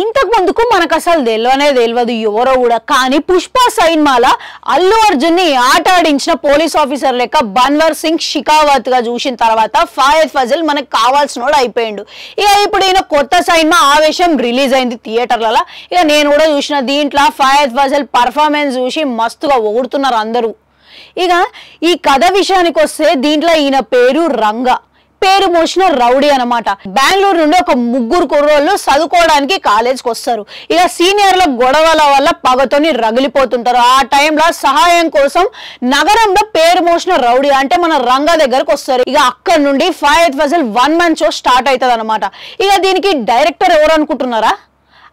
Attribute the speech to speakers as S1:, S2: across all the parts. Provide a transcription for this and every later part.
S1: ఇంతకు ముందుకు మనకు అసలు తెలియదు ఎవరో కూడా. కానీ పుష్ప సినిమాల అల్లు అర్జున్ ని ఆట ఆడించిన పోలీస్ ఆఫీసర్ లెక్క బన్వర్ సింగ్ షికావత్ గా చూసిన తర్వాత ఫాయద్ ఫజిల్ మనకు కావాల్సినోడు అయిపోయిండు. ఇక ఇప్పుడు ఈయన కొత్త సినిమా ఆవేశం రిలీజ్ అయింది థియేటర్లలో. ఇక నేను కూడా చూసిన దీంట్లో ఫాయద్ ఫజిల్ పర్ఫార్మెన్స్ చూసి మస్తుగా పొగుడుతున్నారు అందరూ. ఇక ఈ కథ విషయానికి వస్తే దీంట్లో ఈయన పేరు రంగా, పేరు మోసిన రౌడీ అనమాట. బెంగళూరు నుండి ఒక ముగ్గురు కుర్రోళ్ళు చదువుకోవడానికి కాలేజ్కి వస్తారు. ఇక సీనియర్ల గొడవల వల్ల పగతోని రగిలిపోతుంటారు. ఆ టైంలో సహాయం కోసం నగరంలో పేరు మోసిన రౌడీ అంటే మన రంగా దగ్గరకు వస్తారు. ఇక అక్కడ నుండి ఫాయద్ ఫజిల్ 1 man షో స్టార్ట్ అవుతుంది అనమాట. ఇక దీనికి డైరెక్టర్ ఎవరు అనుకుంటున్నారా?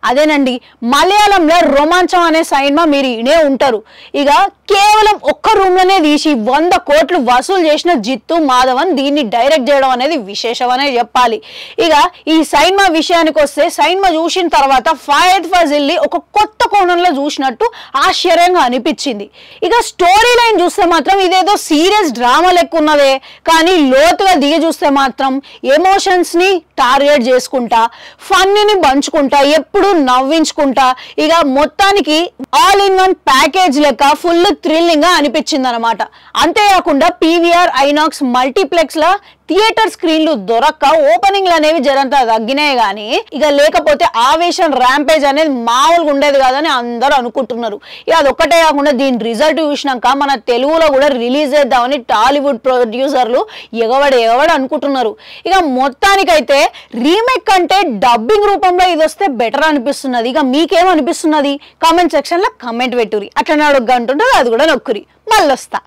S1: అదేనండి, మలయాళంలో రోమాంచం అనే సినిమా మీరు ఇనే ఉంటారు. ఇక కేవలం ఒక్క రూమ్ లోనే తీసి 100 కోట్లు వసూలు చేసిన జిత్తు మాధవన్ దీన్ని డైరెక్ట్ చేయడం అనేది విశేషం అనే చెప్పాలి. ఇక ఈ సినిమా విషయానికి వస్తే సినిమా చూసిన తర్వాత ఫాయద్ ఫజిల్ ని ఒక కొత్త కోణంలో చూసినట్టు ఆశ్చర్యంగా అనిపించింది. ఇక స్టోరీ లైన్ చూస్తే మాత్రం ఇదేదో సీరియస్ డ్రామా లెక్క ఉన్నదే, కానీ లోతుగా దిగి చూస్తే మాత్రం ఎమోషన్స్ ని టార్గెట్ చేసుకుంటా, ఫన్ ని పంచుకుంటా, ఎప్పుడు నవ్వించుకుంటా, ఇక మొత్తానికి ఆల్ ఇన్ వన్ ప్యాకేజ్ లెక్క ఫుల్ థ్రిల్లింగ్ గా అనిపించింది అనమాట. అంతేకాకుండా పీవీఆర్ ఐనాక్స్ మల్టీప్లెక్స్ లా థియేటర్ స్క్రీన్లు దొరక్క ఓపెనింగ్లు అనేవి జరంతా తగ్గినాయి. కానీ ఇక లేకపోతే ఆవేశం ర్యాంపేజ్ అనేది మామూలుగా ఉండేది కాదని అందరూ అనుకుంటున్నారు. ఇక అదొక్కటే కాకుండా దీని రిజల్ట్ చూసినాక మన తెలుగులో కూడా రిలీజ్ చేద్దామని టాలీవుడ్ ప్రొడ్యూసర్లు ఎగవడి అనుకుంటున్నారు. ఇక మొత్తానికైతే రీమేక్ కంటే డబ్బింగ్ రూపంలో ఇది వస్తే బెటర్ అనిపిస్తున్నది. ఇక మీకేమనిపిస్తున్నది కామెంట్ సెక్షన్ లో కమెంట్ పెట్టురి. అట్లా అడుగు అంటుంటారు, అది కూడా నొక్కురి. మళ్ళొస్తా.